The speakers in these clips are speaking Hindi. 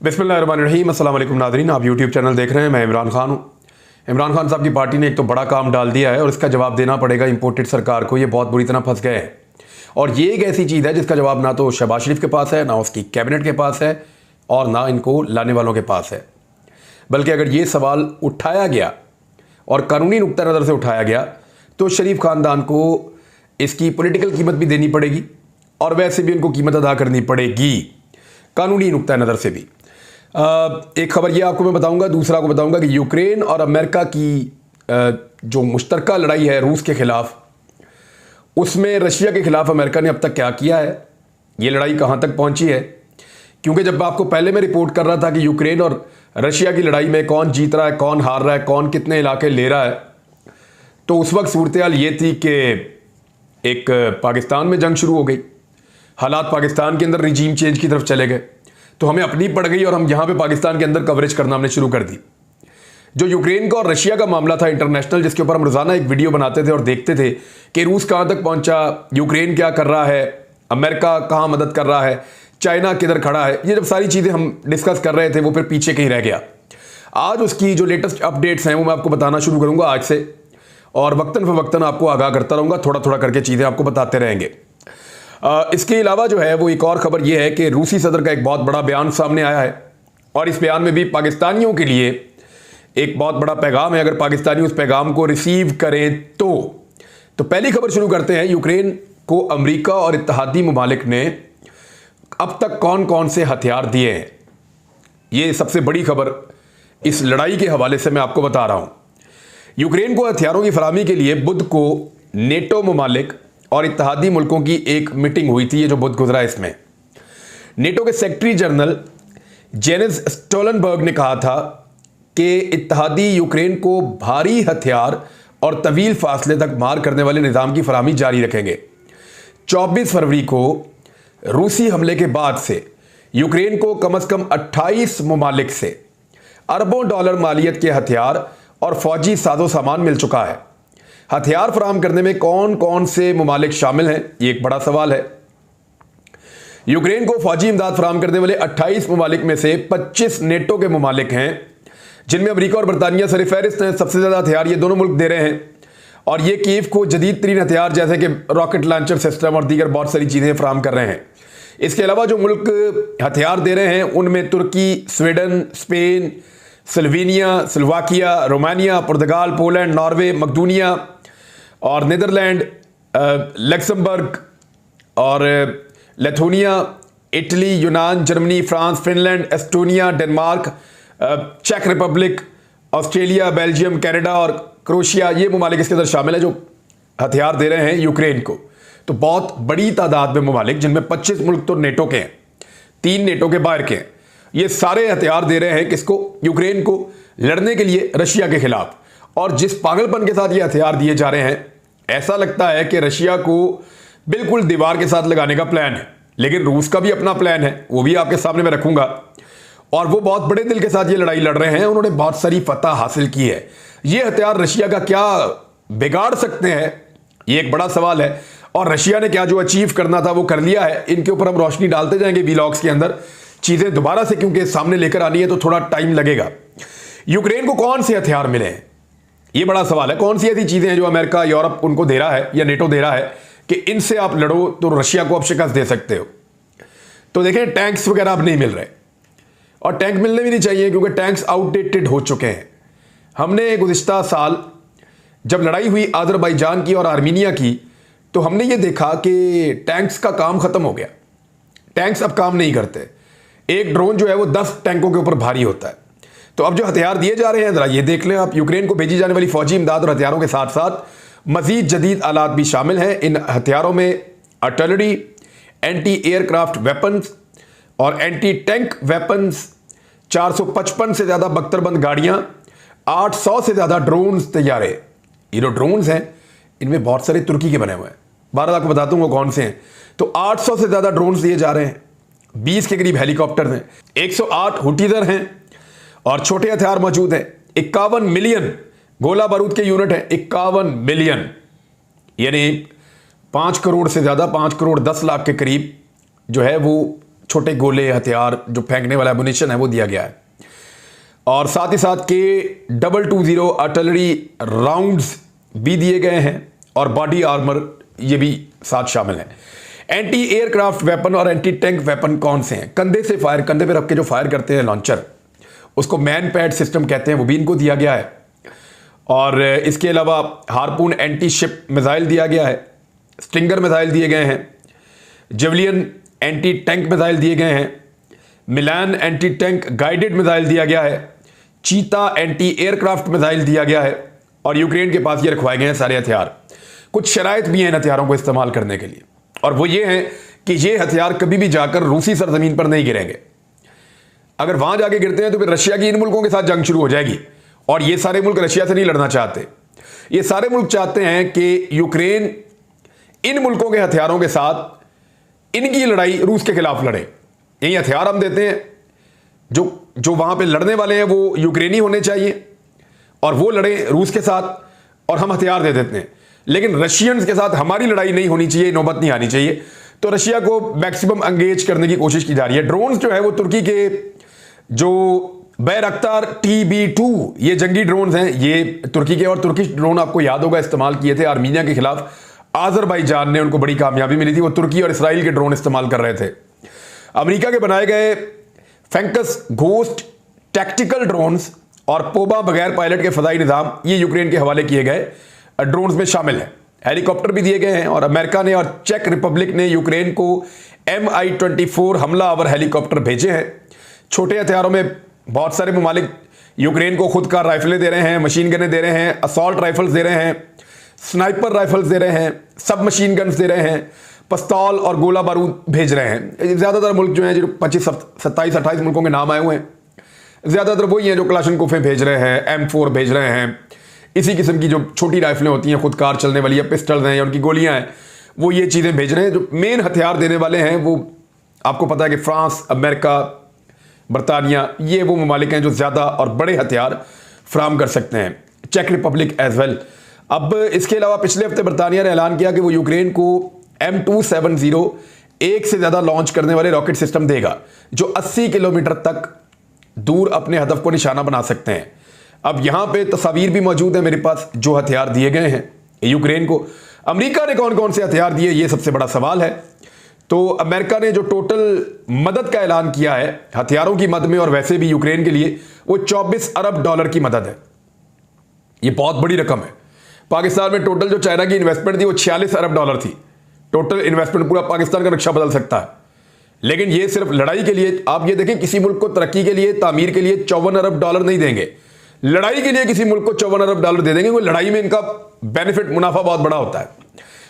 बिस्मिल्लाहिर्रहमानिर्रहीम। अस्सलाम वालेकुम नाज़रीन, आप यूट्यूब चैनल देख रहे हैं। मैं इमरान खान हूँ। इमरान खान साहब की पार्टी ने एक तो बड़ा काम डाल दिया है और इसका जवाब देना पड़ेगा इंपोर्टेड सरकार को। ये बहुत बुरी तरह फंस गए हैं और ये एक ऐसी चीज़ है जिसका जवाब ना तो शहबाज शरीफ के पास है, ना उसकी कैबिनेट के पास है और ना इनको लाने वालों के पास है। बल्कि अगर ये सवाल उठाया गया और कानूनी नुक्ता नज़र से उठाया गया तो शरीफ ख़ानदान को इसकी पॉलिटिकल कीमत भी देनी पड़ेगी और वैसे भी उनको कीमत अदा करनी पड़ेगी कानूनी नुक्ता नज़र से भी। एक खबर ये आपको मैं बताऊंगा, दूसरा को बताऊंगा कि यूक्रेन और अमेरिका की जो मुश्तरका लड़ाई है रूस के ख़िलाफ़, उसमें रशिया के ख़िलाफ़ अमेरिका ने अब तक क्या किया है, ये लड़ाई कहाँ तक पहुँची है। क्योंकि जब आपको पहले मैं रिपोर्ट कर रहा था कि यूक्रेन और रशिया की लड़ाई में कौन जीत रहा है, कौन हार रहा है, कौन कितने इलाके ले रहा है, तो उस वक्त सूरत हाल ये थी कि एक पाकिस्तान में जंग शुरू हो गई, हालात पाकिस्तान के अंदर रिजीम चेंज की तरफ चले गए, तो हमें अपनी पड़ गई और हम यहाँ पे पाकिस्तान के अंदर कवरेज करना हमने शुरू कर दी। जो यूक्रेन का और रशिया का मामला था इंटरनेशनल, जिसके ऊपर हम रोज़ाना एक वीडियो बनाते थे और देखते थे कि रूस कहाँ तक पहुँचा, यूक्रेन क्या कर रहा है, अमेरिका कहाँ मदद कर रहा है, चाइना किधर खड़ा है, ये जब सारी चीज़ें हम डिस्कस कर रहे थे वो फिर पीछे कहीं रह गया। आज उसकी जो लेटेस्ट अपडेट्स हैं वो मैं आपको बताना शुरू करूँगा आज से और वक्तन फ़वक्तन आपको आगाह करता रहूँगा, थोड़ा थोड़ा करके चीज़ें आपको बताते रहेंगे। इसके अलावा जो है वो एक और ख़बर ये है कि रूसी सदर का एक बहुत बड़ा बयान सामने आया है और इस बयान में भी पाकिस्तानियों के लिए एक बहुत बड़ा पैगाम है, अगर पाकिस्तानी उस पैगाम को रिसीव करें तो पहली खबर शुरू करते हैं। यूक्रेन को अमेरिका और इत्तेहादी ममालिक ने अब तक कौन कौन से हथियार दिए हैं, ये सबसे बड़ी खबर इस लड़ाई के हवाले से मैं आपको बता रहा हूँ। यूक्रेन को हथियारों की फराहमी के लिए बुध को नेटो ममालिक और इत्तेहादी मुल्कों की एक मीटिंग हुई थी, ये जो बुध गुजरा इसमें नेटो के सेक्रेटरी जनरल जेनिस स्टोलनबर्ग ने कहा था कि इत्तेहादी यूक्रेन को भारी हथियार और तवील फासले तक मार करने वाले निज़ाम की फराहमी जारी रखेंगे। 24 फरवरी को रूसी हमले के बाद से यूक्रेन को कम से कम 28 ममालिक से अरबों डॉलर मालियत के हथियार और फौजी साजो सामान मिल चुका है। हथियार फराहम करने में कौन कौन से ममालिक शामिल हैं, ये एक बड़ा सवाल है। यूक्रेन को फौजी इमदाद फराहम करने वाले 28 ममालिक में से 25 नेटो के ममालिक हैं, जिनमें अमेरिका और बरतानिया सरफहरिस्त हैं। सबसे ज़्यादा हथियार ये दोनों मुल्क दे रहे हैं और ये कीव को जदीद तरीन हथियार जैसे कि रॉकेट लॉन्चर सिस्टम और दीगर बहुत सारी चीज़ें फराहम कर रहे हैं। इसके अलावा जो मुल्क हथियार दे रहे हैं उनमें तुर्की, Sweden, Spain, Slovenia, Slovakia, Romania, पुर्तगाल, पोलैंड, नॉर्वे, मकदूनिया और नीदरलैंड, लक्समबर्ग और लिथुआनिया, इटली, यूनान, Germany, France, Finland, Estonia, Denmark, चेक रिपब्लिक, ऑस्ट्रेलिया, बेल्जियम, कनाडा और क्रोएशिया, ये ममालिक इसके अंदर शामिल है जो हथियार दे रहे हैं यूक्रेन को। तो बहुत बड़ी तादाद में ममालिक, जिनमें 25 मुल्क तो नेटो के हैं, 3 नेटो के बाहर के हैं, ये सारे हथियार दे रहे हैं किसको, यूक्रेन को, लड़ने के लिए रशिया के खिलाफ। और जिस पागलपन के साथ ये हथियार दिए जा रहे हैं, ऐसा लगता है कि रशिया को बिल्कुल दीवार के साथ लगाने का प्लान है, लेकिन रूस का भी अपना प्लान है, वो भी आपके सामने मैं रखूंगा। और वो बहुत बड़े दिल के साथ ये लड़ाई लड़ रहे हैं, उन्होंने बहुत सारी फतह हासिल की है। ये हथियार रशिया का क्या बिगाड़ सकते हैं, ये एक बड़ा सवाल है। और रशिया ने क्या जो अचीव करना था वो कर लिया है, इनके ऊपर हम रोशनी डालते जाएंगे वीलॉग्स के अंदर। चीज़ें दोबारा से क्योंकि सामने लेकर आनी है तो थोड़ा टाइम लगेगा। यूक्रेन को कौन से हथियार मिले हैं, ये बड़ा सवाल है। कौन सी ऐसी चीज़ें हैं जो अमेरिका, यूरोप उनको दे रहा है या नेटो दे रहा है कि इनसे आप लड़ो तो रशिया को आप शिकस्त दे सकते हो। तो देखें, टैंक्स वगैरह अब नहीं मिल रहे और टैंक मिलने भी नहीं चाहिए क्योंकि टैंक्स आउटडेटेड हो चुके हैं। हमने गुज़िश्ता साल जब लड़ाई हुई अज़रबैजान की और आर्मीनिया की, तो हमने ये देखा कि टैंक्स का काम ख़त्म हो गया। टैंक्स अब काम नहीं करते। एक ड्रोन जो है वो 10 टैंकों के ऊपर भारी होता है। तो अब जो हथियार दिए जा रहे हैं, ज़रा ये देख लें आप, यूक्रेन को भेजी जाने वाली फौजी इमदाद और हथियारों के साथ साथ मज़ीद जदीद आलात भी शामिल हैं। इन हथियारों में आर्टिलरी, एंटी एयरक्राफ्ट वेपन्स और एंटी टैंक वेपन्स, 455 से ज़्यादा बख्तरबंद गाड़ियाँ, 800 से ज़्यादा ड्रोन्स तैयारे। ये जो ड्रोन्स हैं इनमें बहुत सारे तुर्की के बने हुए हैं, 12 आपको बताता हूँ वो कौन से हैं। तो 800 से ज़्यादा ड्रोन्स दिए जा रहे हैं, 20 के करीब हेलीकॉप्टर हैं, 108 हुटीजर हैं और छोटे हथियार मौजूद हैं। 51 मिलियन गोला बारूद के यूनिट हैं, 51 मिलियन, यानी 5 करोड़ से ज़्यादा, 5 करोड़ 10 लाख के करीब जो है वो छोटे गोले हथियार जो फेंकने वाला एमुनिशन है वो दिया गया है, और साथ ही साथ K220 आर्टिलरी राउंड्स भी दिए गए हैं, और बॉडी आर्मर ये भी साथ शामिल है। एंटी एयरक्राफ्ट वेपन और एंटी टैंक वेपन कौन से हैं? कंधे से फायर, कंधे पे रख के जो फायर करते हैं लॉन्चर, उसको मैन पैड सिस्टम कहते हैं, वो भी इनको दिया गया है। और इसके अलावा हार्पून एंटी शिप मिसाइल दिया गया है, स्टिंगर मिसाइल दिए गए हैं, जेवलियन एंटी टैंक मिसाइल दिए गए हैं, मिलान एंटी टैंक गाइडेड मिसाइल दिया गया है, चीता एंटी एयरक्राफ्ट मिसाइल दिया गया है, और यूक्रेन के पास ये रखवाए गए हैं सारे हथियार। कुछ शराइत भी हैं इन हथियारों को इस्तेमाल करने के लिए, और वो ये हैं कि ये हथियार कभी भी जाकर रूसी सरजमीन पर नहीं गिरेंगे। अगर वहां जाके गिरते हैं तो फिर रशिया की इन मुल्कों के साथ जंग शुरू हो जाएगी, और ये सारे मुल्क रशिया से नहीं लड़ना चाहते। ये सारे मुल्क चाहते हैं कि यूक्रेन इन मुल्कों के हथियारों के साथ इनकी लड़ाई रूस के खिलाफ लड़े। यही हथियार हम देते हैं, जो वहां पे लड़ने वाले हैं वो यूक्रेनी होने चाहिए, और वो लड़े रूस के साथ, और हम हथियार दे देते हैं। लेकिन रशियंस के साथ हमारी लड़ाई नहीं होनी चाहिए, नौबत नहीं आनी चाहिए। तो रशिया को मैक्सिमम एंगेज करने की कोशिश की जा रही है। ड्रोन्स जो है वो तुर्की के जो बैरक्तार TB2 ये जंगी ड्रोन्स हैं, ये तुर्की के, और तुर्की ड्रोन आपको याद होगा इस्तेमाल किए थे आर्मीनिया के खिलाफ। आजरबाईजान ने उनको बड़ी कामयाबी मिली थी, वो तुर्की और इसराइल के ड्रोन इस्तेमाल कर रहे थे। अमेरिका के बनाए गए फैंकस घोस्ट टैक्टिकल ड्रोन्स और पोबा बगैर पायलट के फजाई निजाम ये यूक्रेन के हवाले किए गए ड्रोन्स में शामिल है। हेलीकॉप्टर भी दिए गए हैं, और अमेरिका ने और चेक रिपब्लिक ने यूक्रेन को Mi-24 हमलावर हेलीकॉप्टर भेजे हैं। छोटे हथियारों में बहुत सारे ममालिक यूक्रेन को खुद कार राइफलें दे रहे हैं, मशीन गनें दे रहे हैं, असॉल्ट राइफल्स दे रहे हैं, स्नाइपर राइफल्स दे रहे हैं, सब मशीन गन्स दे रहे हैं, पिस्तौल और गोला बारूद भेज रहे हैं। ज़्यादातर मुल्क जो हैं, जो 25, 27, 28 मुल्कों के नाम आए हुए हैं, ज़्यादातर वही हैं जो क्लाशनकोफें भेज रहे हैं, M4 भेज रहे हैं, इसी किस्म की जो छोटी राइफलें होती हैं खुद कार चलने वाली, या पिस्टल्स हैं या उनकी गोलियां हैं, वो ये चीज़ें भेज रहे हैं। जो मेन हथियार देने वाले हैं वो आपको पता है कि फ्रांस, अमेरिका, बरतानिया, ये वो ममालिक हैं जो ज़्यादा और बड़े हथियार फ्राहम कर सकते हैं। चेक रिपब्लिक एज वेल। अब इसके अलावा पिछले हफ्ते बरतानिया ने ऐलान किया कि वो यूक्रेन को M270 एक से ज़्यादा लॉन्च करने वाले रॉकेट सिस्टम देगा, जो 80 किलोमीटर तक दूर अपने हदफ को निशाना बना सकते हैं। अब यहां पे तस्वीर भी मौजूद है मेरे पास, जो हथियार दिए गए हैं यूक्रेन को। अमेरिका ने कौन कौन से हथियार दिए, ये सबसे बड़ा सवाल है। तो अमेरिका ने जो टोटल मदद का ऐलान किया है हथियारों की मद में और वैसे भी यूक्रेन के लिए, वो $24 अरब की मदद है। ये बहुत बड़ी रकम है। पाकिस्तान में टोटल जो चाइना की इन्वेस्टमेंट थी वो $46 अरब थी। टोटल इन्वेस्टमेंट पूरा पाकिस्तान का नक्शा बदल सकता है। लेकिन ये सिर्फ लड़ाई के लिए, आप ये देखें, किसी मुल्क को तरक्की के लिए, तामीर के लिए $54 अरब नहीं देंगे। लड़ाई के लिए किसी मुल्क को $54 अरब दे देंगे, वो लड़ाई में इनका बेनिफिट, मुनाफा बहुत बड़ा होता है।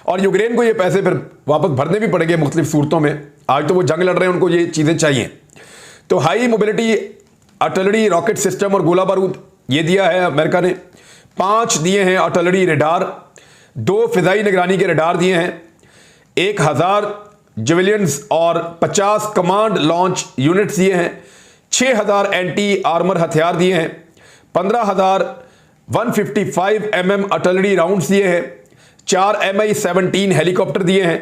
और यूक्रेन को ये पैसे फिर वापस भरने भी पड़ेंगे मुख्तलिफ सूरतों में। आज तो वो जंग लड़ रहे हैं, उनको ये चीज़ें चाहिए। तो high mobility artillery rocket system और गोला बारूद ये दिया है अमेरिका ने। 5 दिए हैं आर्टिलरी रडार, 2 फिजाई निगरानी के रडार दिए हैं, 1000 जेवलियंस और 50 कमांड लॉन्च यूनिट्स दिए हैं, 6000 एंटी आर्मर हथियार दिए हैं, 15,000 155 mm आर्टिलरी राउंड्स दिए हैं, 4 Mi-17 हेलीकॉप्टर दिए हैं,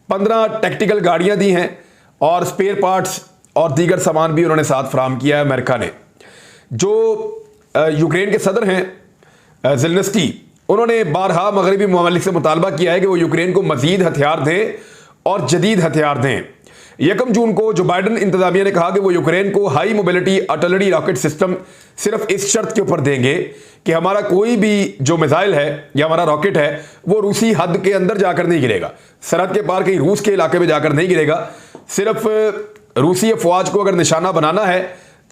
15 टैक्टिकल गाड़ियां दी हैं, और स्पेयर पार्ट्स और दीगर सामान भी उन्होंने साथ फराहम किया है अमेरिका ने। जो यूक्रेन के सदर हैं ज़ेलेंस्की, उन्होंने बारहा मगरबी ममालिक से मुतालबा किया है कि वो यूक्रेन को मजीद हथियार दें और जदीद हथियार दें। 1 जून को जो बाइडन इंतजामिया ने कहा कि वो यूक्रेन को high mobility artillery rocket system सिर्फ इस शर्त के ऊपर देंगे कि हमारा कोई भी जो मिसाइल है या हमारा रॉकेट है वो रूसी हद के अंदर जाकर नहीं गिरेगा, सरहद के पार कहीं रूस के इलाके में जाकर नहीं गिरेगा। सिर्फ रूसी अफवाज को अगर निशाना बनाना है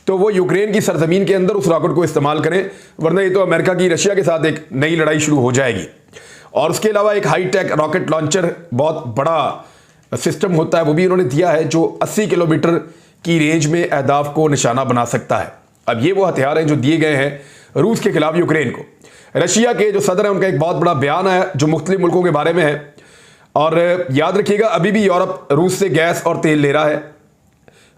तो वो यूक्रेन की सरजमीन के अंदर उस रॉकेट को इस्तेमाल करें, वरना ये तो अमेरिका की रशिया के साथ एक नई लड़ाई शुरू हो जाएगी। और उसके अलावा एक हाई टेक रॉकेट लॉन्चर, बहुत बड़ा सिस्टम होता है, वो भी उन्होंने दिया है, जो 80 किलोमीटर की रेंज में अहदाफ को निशाना बना सकता है। अब ये वो हथियार हैं जो दिए गए हैं रूस के खिलाफ यूक्रेन को। रशिया के जो सदर हैं उनका एक बहुत बड़ा बयान है जो मुख्तलिफ मुल्कों के बारे में है। और याद रखिएगा, अभी भी यूरोप रूस से गैस और तेल ले रहा है।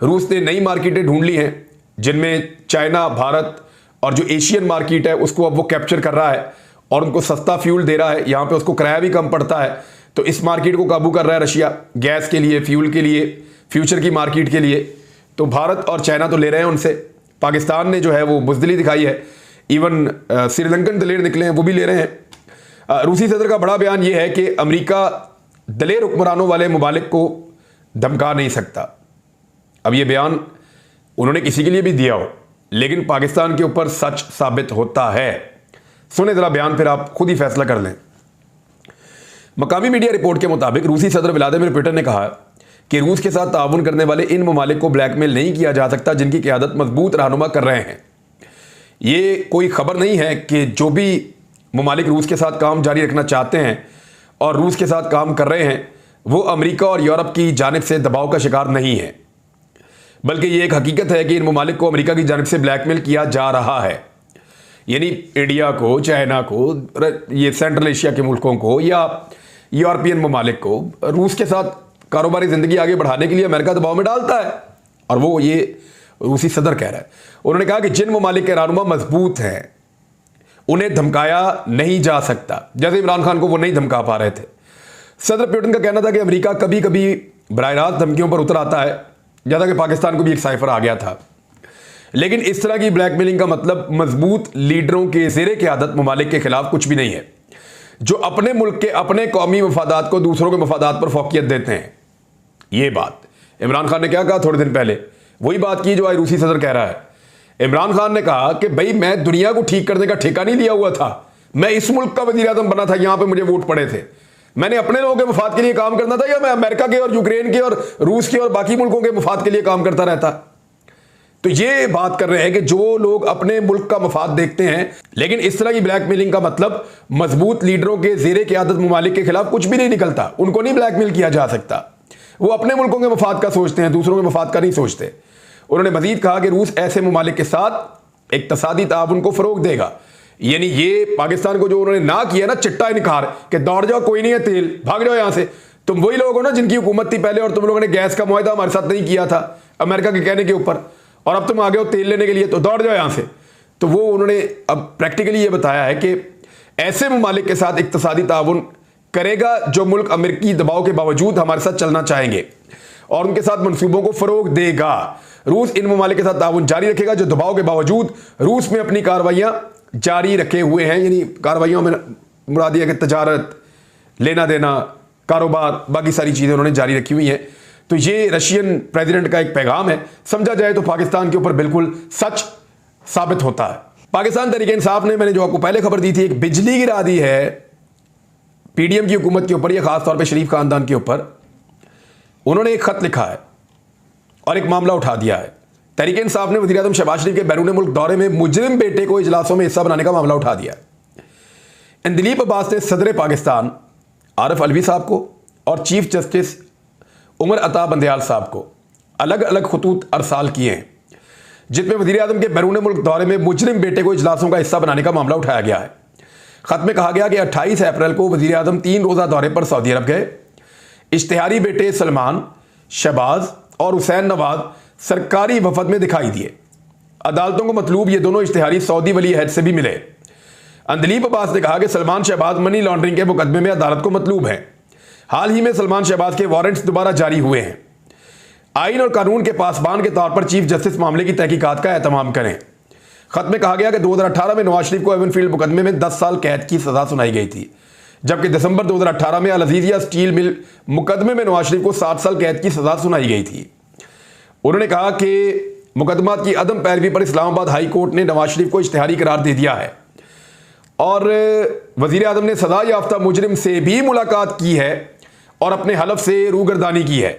रूस ने नई मार्केटें ढूंढ ली हैं जिनमें चाइना, भारत और जो एशियन मार्केट है उसको अब वो कैप्चर कर रहा है और उनको सस्ता फ्यूल दे रहा है। यहाँ पे उसको किराया भी कम पड़ता है, तो इस मार्केट को काबू कर रहा है रशिया, गैस के लिए, फ्यूल के लिए, फ्यूचर की मार्केट के लिए। तो भारत और चाइना तो ले रहे हैं उनसे, पाकिस्तान ने जो है वो बुजदिली दिखाई है, इवन श्रीलंकन दलेर निकले हैं वो भी ले रहे हैं। रूसी सदर का बड़ा बयान ये है कि अमेरिका दलेर हुक्मरानों वाले मुमालिक को धमका नहीं सकता। अब ये बयान उन्होंने किसी के लिए भी दिया हो, लेकिन पाकिस्तान के ऊपर सच साबित होता है। सुने जरा बयान, फिर आप खुद ही फैसला कर लें। मकामी मीडिया रिपोर्ट के मुताबिक रूसी सदर व्लादिमीर पुतिन ने कहा कि रूस के साथ ताउन करने वाले इन ममालिक को ब्लैकमेल नहीं किया जा सकता जिनकी क़यादत मजबूत रहनुमा कर रहे हैं। ये कोई खबर नहीं है कि जो भी ममालिक रूस के साथ काम जारी रखना चाहते हैं और रूस के साथ काम कर रहे हैं वो अमेरिका और यूरोप की जानिब से दबाव का शिकार नहीं है, बल्कि ये एक हकीकत है कि इन ममालिक को अमेरिका की जानिब से ब्लैकमेल किया जा रहा है। यानी इंडिया को, चाइना को, ये सेंट्रल एशिया के मुल्कों को या यूरोपियन ममालिक को रूस के साथ कारोबारी ज़िंदगी आगे बढ़ाने के लिए अमेरिका दबाव में डालता है, और वो ये रूसी सदर कह रहा है। उन्होंने कहा कि जिन ममालिक के रहनुमा मजबूत हैं उन्हें धमकाया नहीं जा सकता, जैसे इमरान खान को वो नहीं धमका पा रहे थे। सदर पुतिन का कहना था कि अमेरिका कभी कभी बराह रास्त धमकियों पर उतर आता है, जैसा कि पाकिस्तान को भी एक साइफर आ गया था। लेकिन इस तरह की ब्लैकमेलिंग का मतलब मजबूत लीडरों के ज़ेरे क़यादत ममालिक के खिलाफ कुछ भी नहीं है, जो अपने मुल्क के अपने कौमी मफादात को दूसरों के मफादात पर फोकियत देते हैं। ये बात इमरान खान ने क्या कहा थोड़े दिन पहले, वही बात की जो आज रूसी सदर कह रहा है। इमरान खान ने कहा कि भाई मैं दुनिया को ठीक करने का ठेका नहीं लिया हुआ था, मैं इस मुल्क का वज़ीर आज़म बना था, यहां पे मुझे वोट पड़े थे, मैंने अपने लोगों के मफाद के लिए काम करना था, या मैं अमेरिका के और यूक्रेन के और रूस के और बाकी मुल्कों के मफाद के लिए काम करता रहता। तो ये बात कर रहे हैं कि जो लोग अपने मुल्क का मफाद देखते हैं, लेकिन इस तरह की ब्लैकमेलिंग का मतलब मजबूत लीडरों के ज़ेरे क़यादत ममालिक के खिलाफ कुछ भी नहीं निकलता, उनको नहीं ब्लैकमेल किया जा सकता। वो अपने मुल्कों के मफाद का सोचते हैं, दूसरों के मफाद का नहीं सोचते। उन्होंने मजीद कहा कि रूस ऐसे ममालिक के साथ इक़्तिसादी ताउन को फ़रोग देगा। यानी ये पाकिस्तान को जो उन्होंने ना किया ना चिट्टा इनकार कि दौड़ जाओ, कोई नहीं है तेल, भाग जाओ यहां से, तुम वही लोग हो ना जिनकी हुकूमत थी पहले और तुम लोगों ने गैस का मुआहदा हमारे साथ नहीं किया था अमेरिका के कहने के ऊपर, और अब तुम आ गए हो तेल लेने के लिए, तो दौड़ जाओ यहां से। तो वो उन्होंने अब प्रैक्टिकली ये बताया है कि ऐसे ममालिक के साथ इक़्तिसादी ताउन करेगा जो मुल्क अमेरिकी दबाव के बावजूद हमारे साथ चलना चाहेंगे और उनके साथ मनसूबों को फ़रोग देगा। रूस इन ममालिक के साथ ताउन जारी रखेगा जो दबाव के बावजूद रूस में अपनी कार्रवाइयाँ जारी रखे हुए हैं। यानी कार्रवाइयों में मुराद है कि तजारत, लेना देना, कारोबार, बाकी सारी चीज़ें उन्होंने जारी रखी हुई हैं। तो ये रशियन प्रेसिडेंट का एक पैगाम है, समझा जाए तो पाकिस्तान के ऊपर बिल्कुल सच साबित होता है। पाकिस्तान तहरीक इंसाफ ने, मैंने जो आपको पहले खबर दी थी, एक बिजली गिरा दी है पीडीएम की हुकूमत के ऊपर, या खासतौर पर शरीफ खानदान के ऊपर। उन्होंने एक खत लिखा है और एक मामला उठा दिया है। तहरीक इंसाफ ने वज़ीर आज़म शहबाज शरीफ के बैरून मुल्क दौरे में मुजरिम बेटे को इजलासों में हिस्सा बनाने का मामला उठा दिया है। दिलीप अब्बास ने सदर पाकिस्तान आरिफ अलवी साहब को और चीफ जस्टिस उमर अता बंदयाल साहब को अलग अलग खतूत अरसाल किए हैं, जिसमें वज़ीर आज़म के बैरून मुल्क दौरे में मुजरिम बेटे को इजलासों का हिस्सा बनाने का मामला उठाया गया है। खत में कहा गया कि 28 अप्रैल को वज़ीर आज़म 3 रोज़ा दौरे पर सऊदी अरब गए। इश्तिहारी बेटे सलमान, शहबाज और हुसैन नवाज सरकारी वफद में दिखाई दिए। अदालतों को मतलूब ये दोनों इश्तिहारी सऊदी वली अहद से भी मिले। दिलीप अब्बास ने कहा कि सलमान शहबाज मनी लॉन्ड्रिंग के मुकदमे में अदालत को मतलूब हैं। हाल ही में सलमान शहबाज के वारंट्स दोबारा जारी हुए हैं। आइन और कानून के पासबान के तौर पर चीफ जस्टिस मामले की तहकीकात का एहतमाम करें। खत में कहा गया कि 2018 में नवाज शरीफ को एवनफील्ड मुकदमे में 10 साल कैद की सजा सुनाई गई थी, जबकि दिसंबर 2018 में अल अज़ीज़िया स्टील मिल मुकदमे में नवाज शरीफ को 7 साल कैद की सजा सुनाई गई थी। उन्होंने कहा कि मुकदमात की अदम पैरवी पर इस्लामाबाद हाई कोर्ट ने नवाज शरीफ को इश्तिहारी करार दे दिया है और वज़ीर आज़म ने सजा याफ्ता मुजरिम से भी मुलाकात की है और अपने हलफ से रूगर्दानी की है।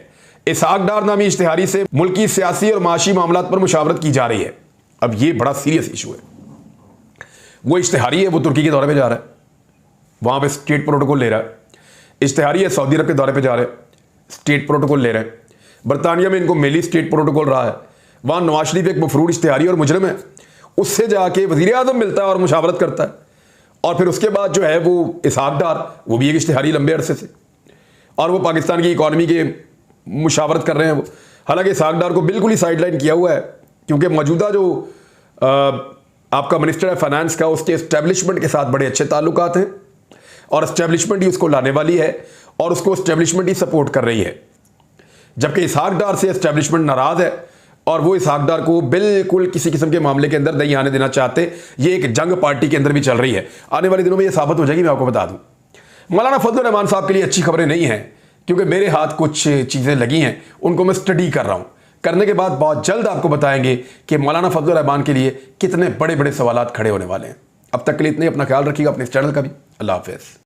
इसहाक डार नामी इश्तिहारी से मुल्की सियासी और माशी मामलात पर मुशावरत की जा रही है। अब ये बड़ा सीरियस इशू है। वो इश्तिहारी है, वो तुर्की के दौरे पे जा रहा है, वहाँ पे स्टेट प्रोटोकॉल ले रहा है। इश्तिहारी है, सऊदी अरब के दौरे पे जा रहे हैं, स्टेट प्रोटोकॉल ले रहे हैं। बरतानिया में इनको मेली स्टेट प्रोटोकॉल रहा है, वहाँ नवाज शरीफ एक मफरूर इश्तिहारी और मुजरिम है, उससे जाके वज़ीर आज़म मिलता है और मुशावरत करता है। और फिर उसके बाद जो है वो इसहाक डार, वो भी एक इश्तिहारी लंबे अरसे से, और वो पाकिस्तान की इकॉनमी के मुशावरत कर रहे हैं। वो हालांकि इसहाक डार को बिल्कुल ही साइडलाइन किया हुआ है, क्योंकि मौजूदा जो आपका मिनिस्टर है फाइनेंस का, उसके इस्टेब्लिशमेंट के साथ बड़े अच्छे ताल्लुकात हैं और इस्टेब्लिशमेंट ही उसको लाने वाली है। और उसको एस्टेब्लिशमेंट ही सपोर्ट कर रही है, जबकि इसहाक डार से एस्टेब्लिशमेंट नाराज है और वो इसहाक डार को बिल्कुल किसी किस्म के मामले के अंदर नहीं आने देना चाहते। ये एक जंग पार्टी के अंदर भी चल रही है, आने वाले दिनों में ये साबित हो जाएगी। मैं आपको बता दूं, मौलाना फजलुर रहमान साहब के लिए अच्छी खबरें नहीं हैं, क्योंकि मेरे हाथ कुछ चीज़ें लगी हैं, उनको मैं स्टडी कर रहा हूं। करने के बाद बहुत जल्द आपको बताएंगे कि मौलाना फजलुर रहमान के लिए कितने बड़े बड़े सवालात खड़े होने वाले हैं। अब तक के लिए इतने, अपना ख्याल रखिएगा, अपने इस चैनल का भी। अल्लाह हाफिज़।